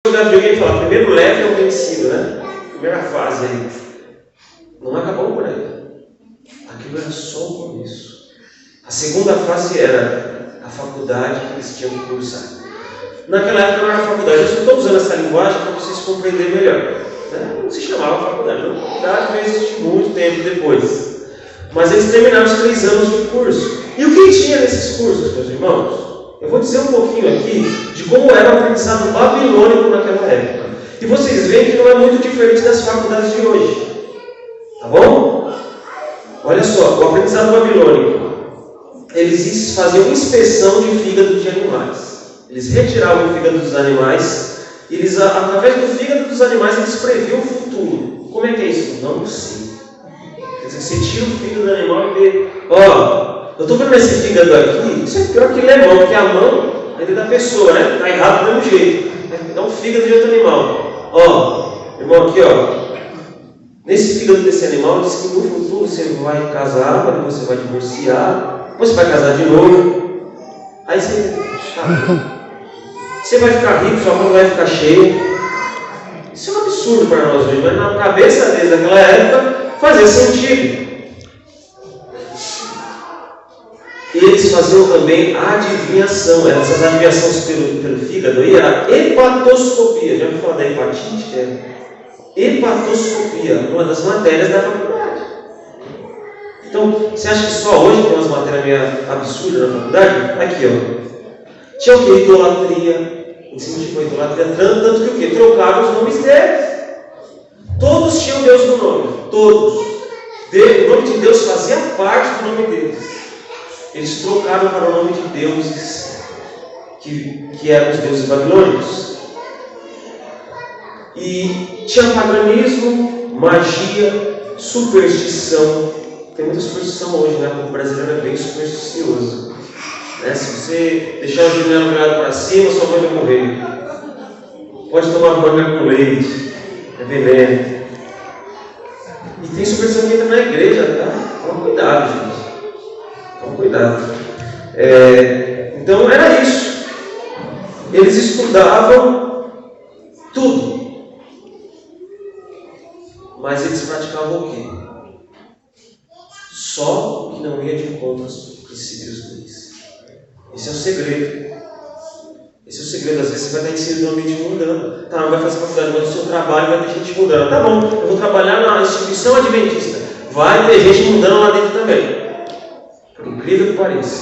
jogar videogame e falar, primeiro level é o vencido, né? Primeira fase aí. Não acabou por aí. Aquilo era só o começo. A segunda fase era a faculdade que eles tinham que cursar. Naquela época não era faculdade. Eu só estou usando essa linguagem para vocês compreenderem melhor. Não se chamava faculdade. A faculdade veio existir muito tempo depois. Mas eles terminaram os 3 anos de curso. E o que tinha nesses cursos, meus irmãos? Eu vou dizer um pouquinho aqui de como era o aprendizado babilônico naquela época. E vocês veem que não é muito diferente das faculdades de hoje. Tá bom? Olha só, o aprendizado babilônico. Eles faziam inspeção de fígado de animais. Eles retiravam o fígado dos animais e eles, através do fígado dos animais, eles previam o futuro. Como é que é isso? Não sei. Quer dizer, você tira o fígado do animal e vê, eu estou vendo esse fígado aqui, isso é pior que lemão, porque a mão é da pessoa, né? Está errado do mesmo jeito. É um fígado de outro animal. Irmão, aqui, nesse fígado desse animal, diz que no futuro você vai casar, depois você vai divorciar, depois você vai casar de novo. Aí você vai ficar rico, sua mão vai ficar cheia. Isso é um absurdo para nós hoje, mas na cabeça deles naquela época fazia sentido. E eles faziam também adivinhação. Essas adivinhações pelo fígado aí era hepatoscopia. Já ouviu falar da hepatite? Hepatoscopia, uma das matérias da faculdade. Então, você acha que só hoje tem umas matérias meio absurdas na faculdade? Aqui, Tinha o que? Idolatria. Ensino de idolatria, tanto que o que? Trocaram os nomes deles. Todos tinham Deus no nome. Todos. O nome de Deus fazia parte do nome deles. Eles trocaram para o nome de deuses que eram os deuses babilônicos. E tinha paganismo, magia, superstição. Tem muita superstição hoje, né? O povo brasileiro é bem supersticioso. Se você deixar o chinelo virado para cima, sua mãe vai morrer. Pode tomar banho com leite, é veneno. E tem superstição que entra na igreja, tá? Toma cuidado, gente. Toma cuidado. Então era isso. Eles estudavam tudo. Mas eles praticavam o quê? Só o que não ia de encontro aos princípios deles. Esse é o segredo. Esse é o segredo. Às vezes você vai estar inserido num ambiente mundano. Tá, não vai fazer faculdade, mas o seu trabalho vai ter gente mundana. Tá bom, eu vou trabalhar na instituição adventista. Vai ter gente mundana lá dentro também. Por incrível que pareça.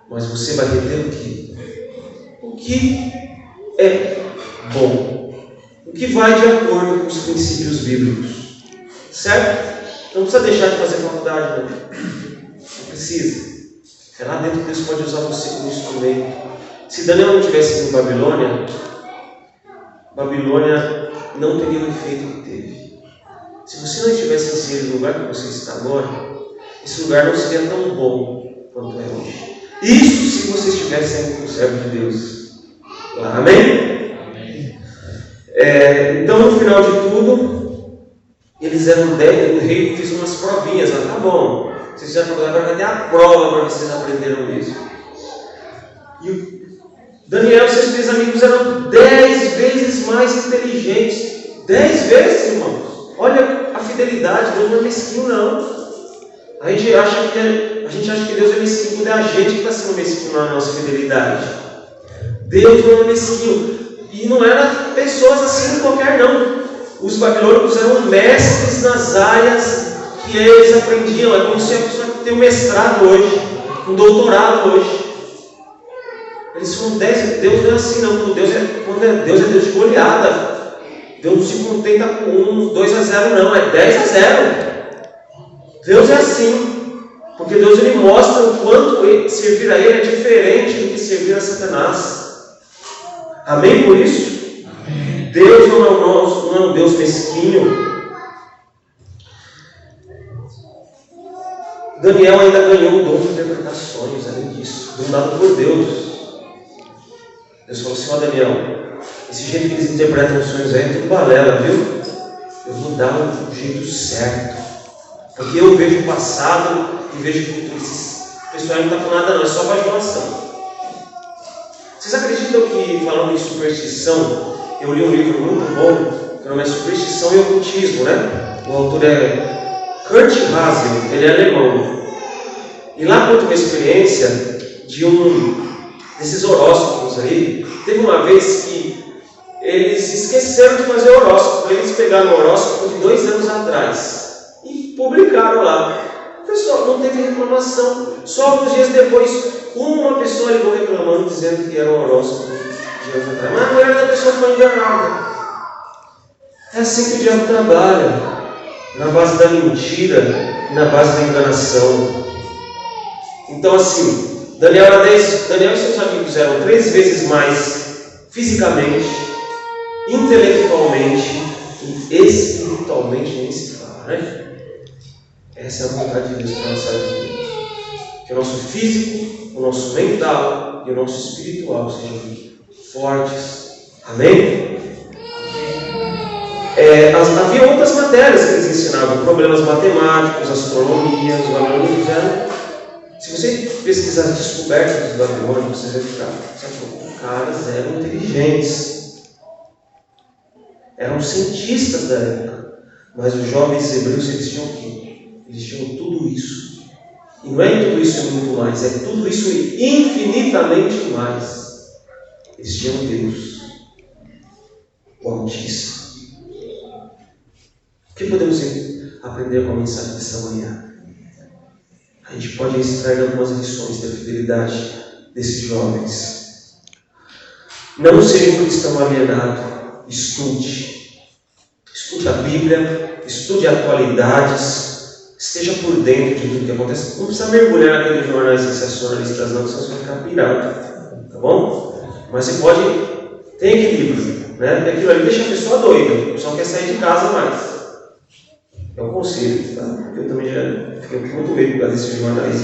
Mas você vai reter o quê? O que é bom. O que vai de acordo com os princípios bíblicos. Certo? Não precisa deixar de fazer faculdade, não precisa. É lá dentro que Deus pode usar você como instrumento. Se Daniel não tivesse ido em Babilônia não teria o efeito que teve. Se você não estivesse inserido no lugar que você está agora, esse lugar não seria tão bom quanto é hoje. Isso se você estivesse sendo um servo de Deus. Amém? Então, no final de tudo, eles eram 10, o rei fez umas provinhas. Tá bom, vocês já falaram, agora vai ter a prova para vocês aprenderam isso. E Daniel e seus 3 amigos eram 10 vezes mais inteligentes. 10 vezes, irmãos. Olha a fidelidade, Deus não é mesquinho, não. A gente acha que Deus é mesquinho quando é a gente que está sendo mesquinho na nossa fidelidade. Deus não é mesquinho. E não eram pessoas assim qualquer, não. Os babilônicos eram mestres nas áreas que eles aprendiam. É como se a pessoa tem um mestrado hoje, um doutorado hoje. Eles são 10. Deus não é assim, não. Quando Deus é Deus de goleada. Deus não se contenta com 2-0, não. É 10-0. Deus é assim. Porque Deus ele mostra o quanto servir a Ele é diferente do que servir a Satanás. Amém por isso? Amém. Deus não é um Deus mesquinho. Daniel ainda ganhou o dom de interpretações, além disso, dom dado por Deus. Deus falou assim: Daniel, esse jeito que eles interpretam os sonhos aí é tudo balela, viu? Eu vou dar um jeito certo. Porque eu vejo o passado e vejo o futuro. Esse pessoal não está com nada, não, é só vaginação. Vocês acreditam que, falando em superstição, eu li um livro muito bom, que o nome é Superstição e Ocultismo, né? O autor é Kurt Hassel, ele é alemão. E lá conta uma experiência de desses horóscopos aí. Teve uma vez que eles esqueceram de fazer horóscopo. Eles pegaram o horóscopo de 2 anos atrás e publicaram lá. O pessoal não teve reclamação. Só alguns dias depois, uma pessoa ligou reclamando, dizendo que era um horóscopo de anos atrás. Mas a maioria da pessoa foi enganada. É assim que o diabo trabalha. Na base da mentira, na base da enganação. Então assim, Daniel e seus amigos eram 3 vezes mais fisicamente, intelectualmente e espiritualmente, nem se fala, né? Essa é a vontade de Deus para a nossa vida. Que o nosso físico, o nosso mental e o nosso espiritual sejam fortes. Amém? Havia outras matérias que eles ensinavam, problemas matemáticos, astronomia, os babilônios eram. Se você pesquisar as descobertas dos babilônios, você vai ficar, os caras eram inteligentes, eram cientistas da época, mas os jovens hebreus, eles tinham o quê? Eles tinham tudo isso. E não é tudo isso e muito mais, é tudo isso e infinitamente mais. Eles tinham Deus, o Altíssimo. O que podemos aprender com a mensagem dessa manhã? A gente pode extrair algumas lições da fidelidade desses jovens. Não seja um cristão alienado. Estude. Estude a Bíblia, estude atualidades, esteja por dentro de tudo que acontece. Não precisa mergulhar naqueles jornais sensacionalistas não, senão você vai ficar pirado. Tá bom? Mas você pode ter equilíbrio, né? Porque aquilo ali deixa a pessoa doida. A pessoa quer sair de casa mais. É um conselho, tá? Porque eu também já fiquei com muito medo por causa desses jornais.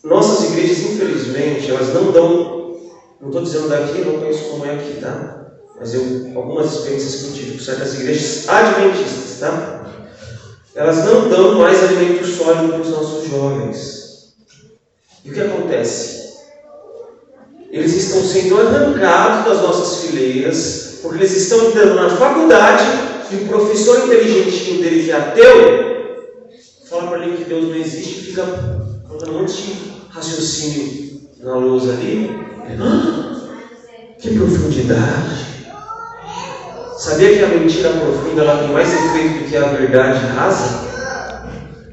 Nossas igrejas, infelizmente, elas não dão. Não estou dizendo daqui, eu não conheço como é aqui, tá? Mas algumas experiências que eu tive com certas igrejas adventistas, tá? Elas não dão mais alimento sólido para os nossos jovens. E o que acontece? Eles estão sendo arrancados das nossas fileiras, porque eles estão entrando na faculdade. E o professor inteligentinho dele, que é ateu, fala para ele que Deus não existe e fica colocando um monte de raciocínio na lousa ali. Que profundidade! Sabia que a mentira profunda ela tem mais efeito do que a verdade rasa?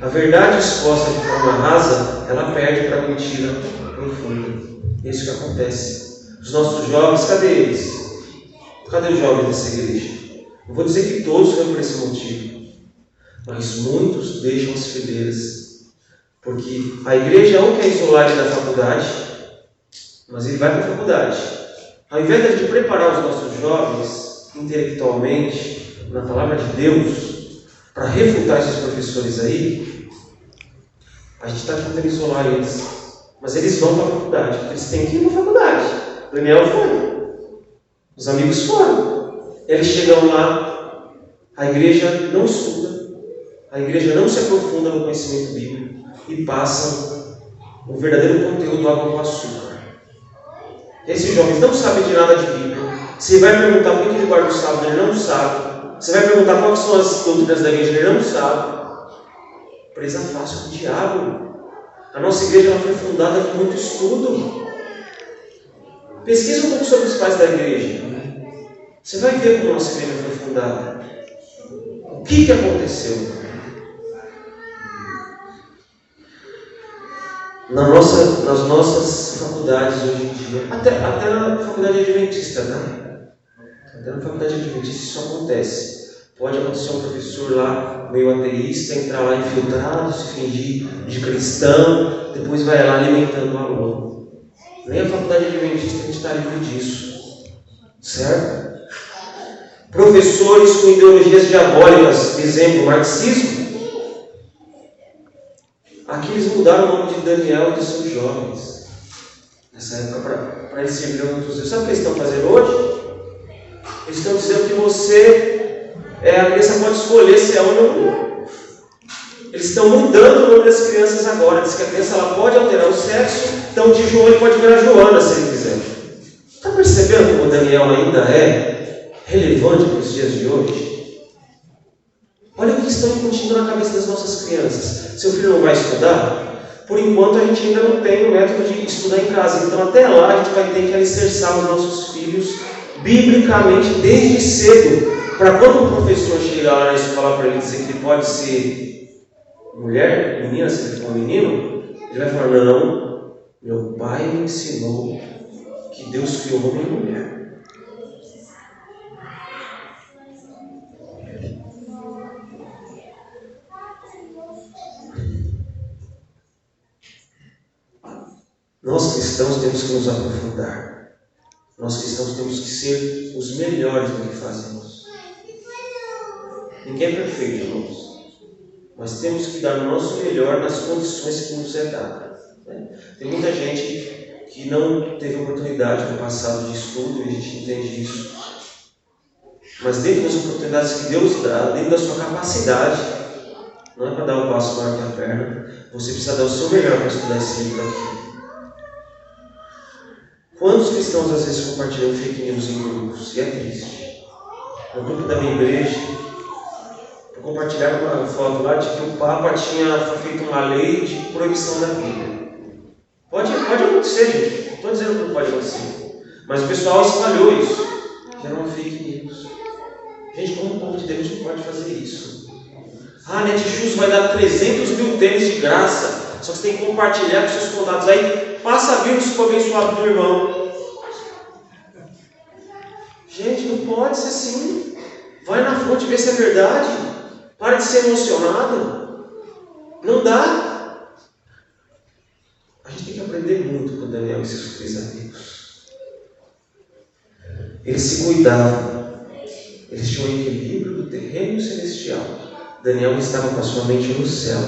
A verdade exposta de forma rasa, ela perde para a mentira profunda. É isso que acontece. Os nossos jovens, cadê eles? Cadê os jovens dessa igreja? Não vou dizer que todos foram por esse motivo, mas muitos deixam as fileiras, porque a igreja não quer isolar ele da faculdade, mas ele vai para a faculdade. Ao invés de preparar os nossos jovens intelectualmente na palavra de Deus, para refutar esses professores aí, a gente está tentando isolar eles, mas eles vão para a faculdade, porque eles têm que ir para a faculdade. Daniel foi, os amigos foram. Eles chegam lá, a igreja não estuda, a igreja não se aprofunda no conhecimento bíblico e passam o verdadeiro conteúdo água com açúcar. Esses jovens não sabem de nada de Bíblia. Você vai perguntar por que ele guarda o sábado, ele não sabe. Você vai perguntar quais são as doutrinas da igreja, ele não sabe. Presa fácil do diabo. A nossa igreja ela foi fundada com muito estudo. Pesquisa um pouco sobre os pais da igreja. Você vai ver como a nossa igreja foi fundada. O que aconteceu? Nas nossas faculdades hoje em dia, até na faculdade adventista, né? Até na faculdade adventista isso acontece. Pode acontecer um professor lá, meio ateísta, entrar lá infiltrado, se fingir de cristão, depois vai lá alimentando o aluno. Nem a faculdade adventista a gente está livre disso. Certo? Professores com ideologias diabólicas, exemplo, marxismo. Aqui eles mudaram o nome de Daniel e de seus jovens. Nessa época, para eles servirem outros deuses. Sabe o que eles estão fazendo hoje? Eles estão dizendo que a criança pode escolher se é homem ou mulher. Eles Eles estão mudando o nome das crianças agora. Diz que a criança ela pode alterar o sexo, então de João ele pode virar Joana se ele quiser. Está percebendo como Daniel ainda é relevante para os dias de hoje? Olha o que estão incutindo na cabeça das nossas crianças. Seu filho não vai estudar? Por enquanto a gente ainda não tem o método de estudar em casa. Então até lá a gente vai ter que alicerçar os nossos filhos biblicamente desde cedo. Para quando o professor chegar lá na escola para ele dizer que ele pode ser mulher, menina, se ele for um menino, ele vai falar, não, meu pai me ensinou que Deus criou homem e mulher. Nós cristãos temos que nos aprofundar. Nós cristãos temos que ser os melhores no que fazemos. Ninguém é perfeito, irmãos. Mas temos que dar o nosso melhor nas condições que nos é dada. Tem muita gente que não teve oportunidade no passado de estudo, e a gente entende isso. Mas dentro das oportunidades que Deus dá, dentro da sua capacidade, não é para dar um passo maior que a perna, você precisa dar o seu melhor para estudar esse livro aqui. Quantos cristãos às vezes compartilham fake news em grupos? E é triste. No grupo da minha igreja, eu compartilhava uma foto lá de que o Papa tinha feito uma lei de proibição da Bíblia. Pode acontecer, gente. Não estou dizendo que não pode acontecer. Mas o pessoal espalhou isso. Era uma fake news. Gente, como o povo de Deus não pode fazer isso? Ah, Netshoes vai dar 300 mil tênis de graça. Só que você tem que compartilhar com seus contatos. Aí passa vírus para o abençoado do irmão. Gente, não pode ser assim. Vai na fonte ver se é verdade. Para de ser emocionado. Não dá. A gente tem que aprender muito com Daniel e seus 3 amigos. Eles se cuidavam. Eles tinham um equilíbrio do terreno e do celestial. Daniel estava com a sua mente no céu.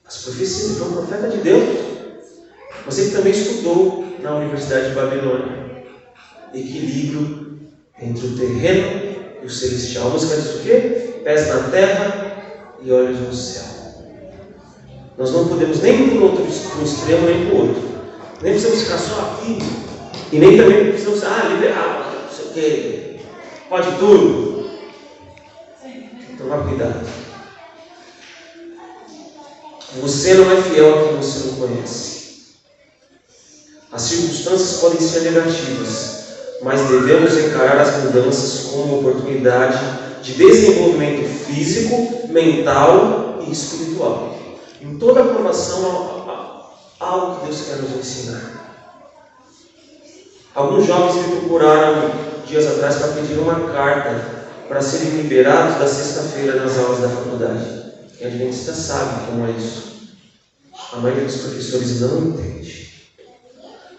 As profecias, ele foi um profeta de Deus. Mas ele também estudou na Universidade de Babilônia. Equilíbrio entre o terreno e o celestial. A música diz o quê? Pés na terra e olhos no céu. Nós não podemos nem ir para um extremo nem para o outro. Nem precisamos ficar só aqui. E nem também precisamos liberar, não sei o quê. Pode tudo. Tomar cuidado. Você não é fiel a quem você não conhece. As circunstâncias podem ser negativas, mas devemos encarar as mudanças como uma oportunidade de desenvolvimento físico, mental e espiritual. Em toda aprovação há algo que Deus quer nos ensinar. Alguns jovens me procuraram dias atrás para pedir uma carta para serem liberados da sexta-feira nas aulas da faculdade. Quem é adventista sabe como é isso. A maioria dos professores não entende.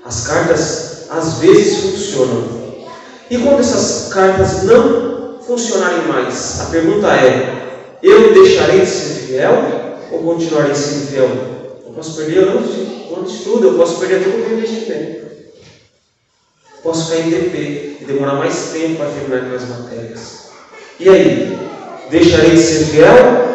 As cartas às vezes funcionam. E quando essas cartas não funcionarem mais, a pergunta é: eu deixarei de ser fiel ou continuarei sendo fiel? Eu posso perder o estudo, eu posso perder todo o meu investimento. Posso ficar em DP e demorar mais tempo para terminar aquelas matérias. E aí? Deixarei de ser fiel?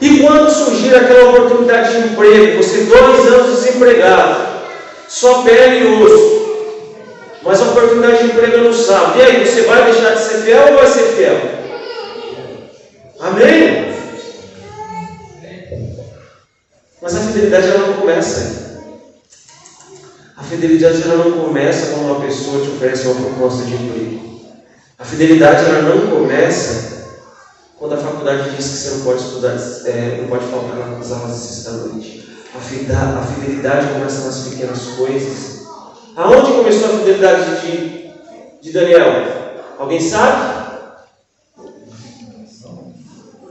E quando surgir aquela oportunidade de emprego, você 2 anos desempregado, só pele e osso, mas a oportunidade de emprego não sabe. E aí, você vai deixar de ser fiel ou vai ser fiel? Amém? Mas a fidelidade ela não começa aí. A fidelidade ela não começa quando uma pessoa te oferece uma proposta de emprego. A fidelidade ela não começa quando a faculdade diz que você não pode estudar, não pode faltar nas aulas de sexta-noite. A fidelidade começa nas pequenas coisas. Aonde começou a fidelidade de Daniel? Alguém sabe?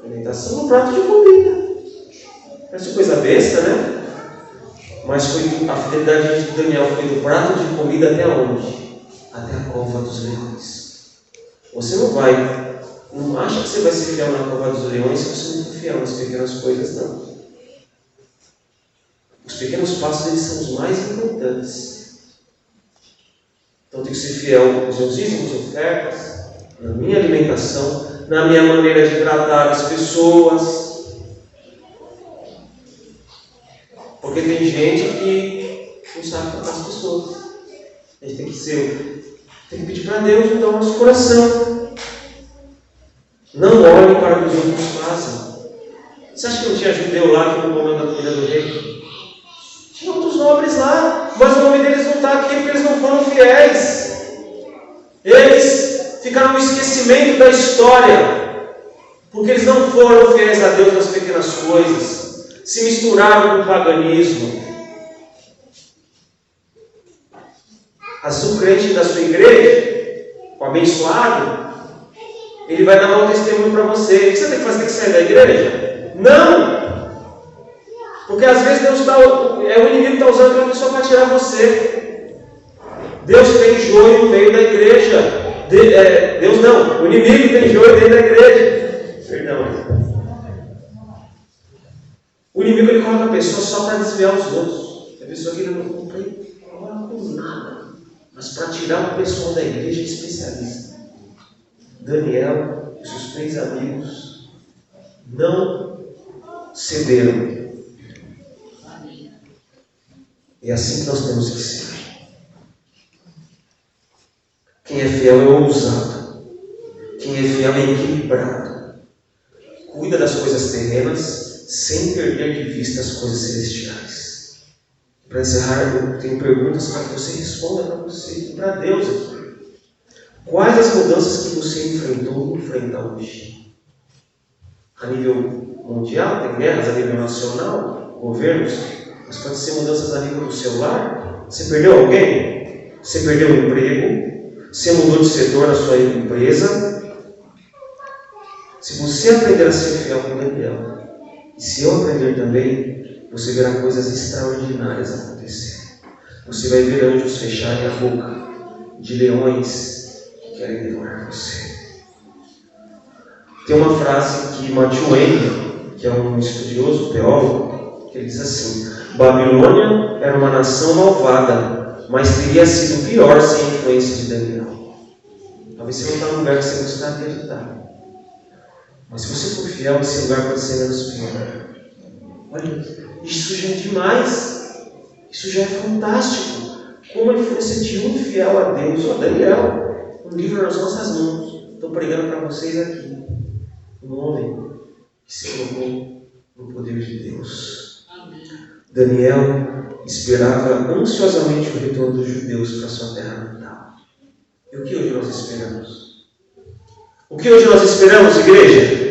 Alimentação no prato de comida. Parece coisa besta, né? Mas a fidelidade de Daniel foi do prato de comida até onde? Até a cova dos leões. Você não acha que você vai ser fiel na cova dos leões se você não for fiel nas pequenas coisas, não. Os pequenos passos, eles são os mais importantes. Então, eu tenho que ser fiel nos meus dízimos, ofertas, na minha alimentação, na minha maneira de tratar as pessoas. Porque tem gente que não sabe tratar as pessoas. A gente tem que pedir para Deus mudar o nosso coração. Não olhe para o que os outros fazem. Você acha que não tinha judeu lá que no momento da comida do rei? Tinha outros nobres lá, mas o nome deles não está aqui porque eles não foram fiéis. Eles ficaram no esquecimento da história, porque eles não foram fiéis a Deus nas pequenas coisas, se misturaram com o paganismo. Mas o crente da sua igreja, o abençoado, ele vai dar mau testemunho para você. O que você tem que fazer? Tem que sair da igreja? Não! Porque às vezes o inimigo está usando aquela pessoa para tirar você. Deus tem joio no meio da igreja. O inimigo tem joio dentro da igreja. Perdão. O inimigo ele coloca a pessoa só para desviar os outros. A pessoa que ele não cumpre com nada, mas para tirar o pessoal da igreja é especialista. Daniel e seus 3 amigos não cederam. E assim que nós temos que ser. Quem é fiel é ousado. Quem é fiel é equilibrado. Cuida das coisas terrenas sem perder de vista as coisas celestiais. Para encerrar, eu tenho perguntas para que você responda para você e para Deus aqui. Quais as mudanças que você enfrenta hoje? A nível mundial, tem guerras a nível nacional, governos, mas pode ser mudanças a nível do seu lar. Você perdeu alguém? Você perdeu um emprego? Você mudou de setor na sua empresa? Se você aprender a ser fiel com Daniel, e se eu aprender também, você verá coisas extraordinárias acontecer. Você vai ver anjos fecharem a boca de leões que querem devorar você. Tem uma frase que Matthew Henry, que é um estudioso, teólogo, que ele diz assim: Babilônia era uma nação malvada, mas teria sido pior sem a influência de Daniel. Talvez você não está no lugar que você gostaria de estar. Mas se você for fiel, esse lugar pode ser menos pior. Olha, isso já é demais. Isso já é fantástico. Como a influência de um fiel a Deus, ó Daniel, um livro nas nossas mãos. Estou pregando para vocês aqui. Um homem que se colocou no poder de Deus. Daniel esperava ansiosamente o retorno dos judeus para sua terra natal. E o que hoje nós esperamos? O que hoje nós esperamos, igreja?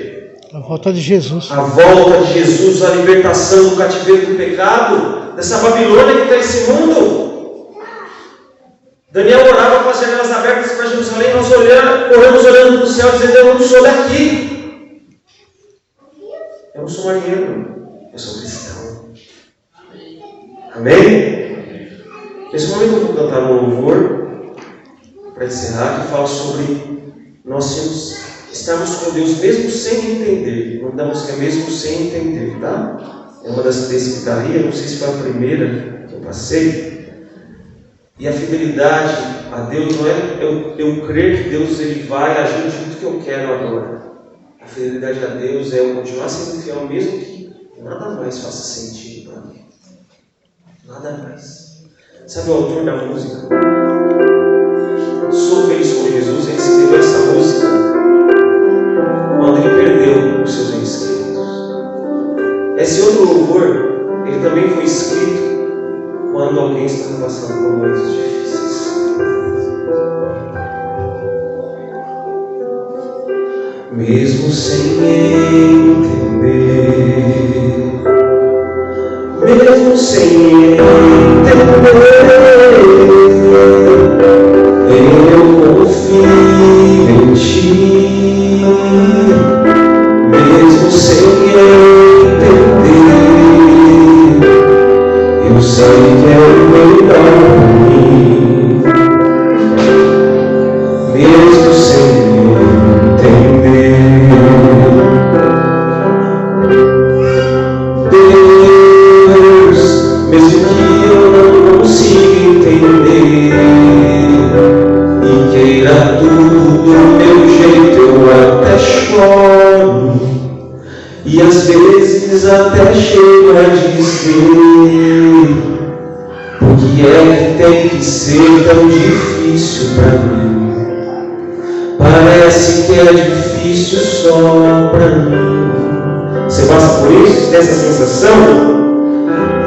A volta de Jesus. A volta de Jesus, a libertação do cativeiro do pecado, dessa Babilônia que está nesse mundo. Daniel orava com as janelas abertas para Jerusalém, nós corremos olhando para o céu, dizendo: eu não sou daqui. Eu não sou marinheiro, eu sou cristão. Amém? Nesse momento eu vou cantar um louvor para encerrar, que fala sobre nós estarmos com Deus mesmo sem entender. O nome da música é Mesmo Sem Entender, tá? É uma das 3 que está ali, eu não sei se foi a primeira que eu passei. E a fidelidade a Deus não é eu crer que Deus ele vai agir do jeito que eu quero agora. A fidelidade a Deus é eu continuar sendo fiel mesmo que nada mais faça sentido para mim. Nada mais. Sabe o autor da música? Sou Feliz com Jesus, ele escreveu essa música quando ele perdeu os seus entes queridos. Esse outro louvor, ele também foi escrito quando alguém estava passando por momentos difíceis. Mesmo sem entender, mesmo sem entender, eu confio em ti, mesmo sem entender, eu sei que é o melhor para mim, mesmo sem entender. Deus, mesmo que eu não consiga foi tão difícil para mim. Parece que é difícil só para mim. Você passa por isso? Tem essa sensação?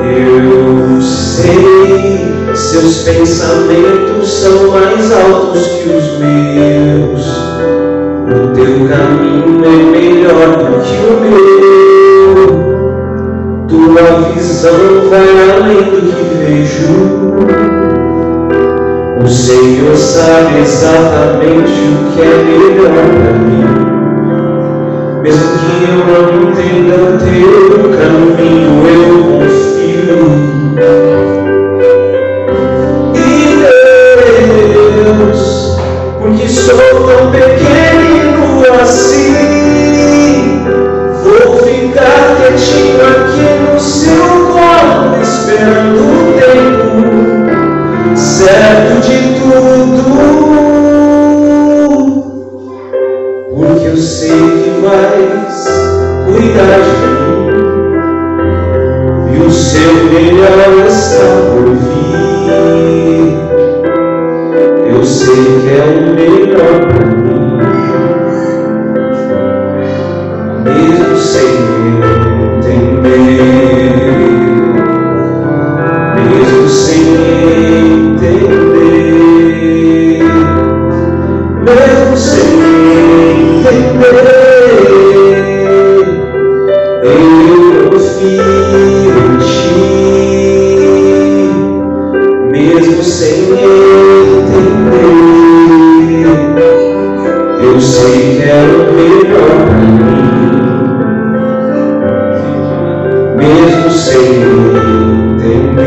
Eu sei, seus pensamentos são mais altos que os meus. O teu caminho é melhor do que o meu. Tua visão vai além do que vejo. O Senhor sabe exatamente o que é melhor para mim. Mesmo que eu não entenda o teu caminho, eu confio. E Deus, porque sou tão pequenino assim, vou ficar quietinho aqui no seu colo, esperando o tempo certo de tudo. Porque eu sei que vais cuidar de mim, e o seu melhor está por vir. Eu sei que é o melhor para mim, mesmo sem entender, mesmo sem entender, mesmo sem entender. Eu confio em ti, mesmo sem entender. Eu sei que é o melhor para mim, mesmo sem entender.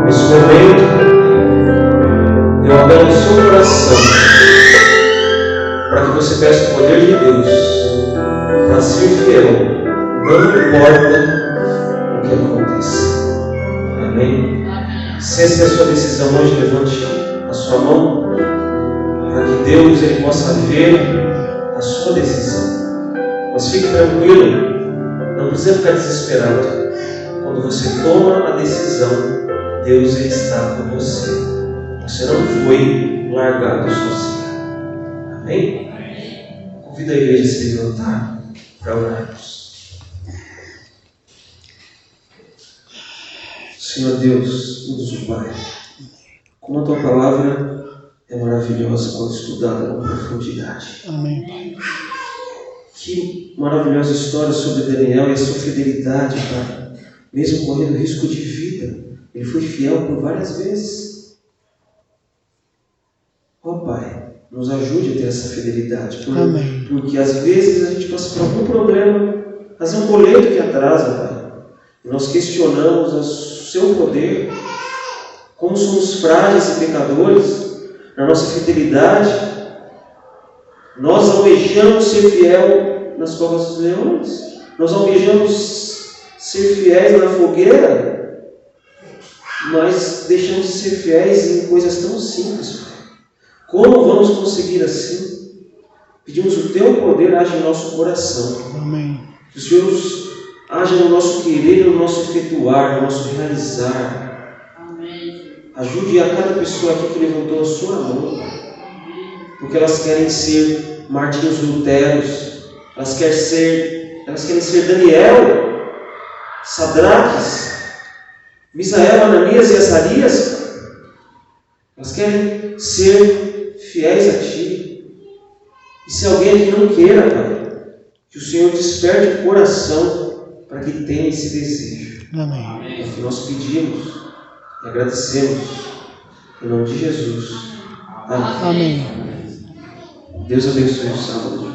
Nesse momento, eu apelo ao seu coração para que você peça o poder de Deus para ser fiel, não importa o que aconteça. Amém? Se essa é a sua decisão hoje, levante a sua mão para que Deus ele possa ver a sua decisão. Mas fique tranquilo, não precisa ficar desesperado. Quando você toma a decisão, Deus ele está com você. Você não foi largado sozinho. Amém? Convido a igreja a se levantar para orarmos. Senhor Deus, Deus Pai, como a Tua palavra é maravilhosa quando estudada com profundidade. Amém, Pai. Que maravilhosa história sobre Daniel e a sua fidelidade, Pai. Mesmo correndo risco de vida, ele foi fiel por várias vezes. Ó Pai, nos ajude a ter essa fidelidade. Porque às vezes a gente passa por algum problema, às vezes um boleto que atrasa, Pai. E nós questionamos o seu poder, como somos frágeis e pecadores, na nossa fidelidade. Nós almejamos ser fiel nas covas dos leões. Nós almejamos ser fiéis na fogueira, mas deixamos de ser fiéis em coisas tão simples, Pai. Como vamos conseguir assim? Pedimos o Teu poder age em nosso coração. Amém. Que o Senhor haja no nosso querer, no nosso efetuar, no nosso realizar. Amém. Ajude a cada pessoa aqui que levantou a sua mão, porque elas querem ser Martinhos Luteros, elas querem ser Daniel, Sadraques, Misael, Ananias e Azarias. Elas querem ser fiéis a Ti. E se alguém aqui não queira, Pai, que o Senhor desperte o coração para que tenha esse desejo. Amém. É o que nós pedimos e agradecemos em nome de Jesus. Amém. Amém. Deus abençoe o sábado.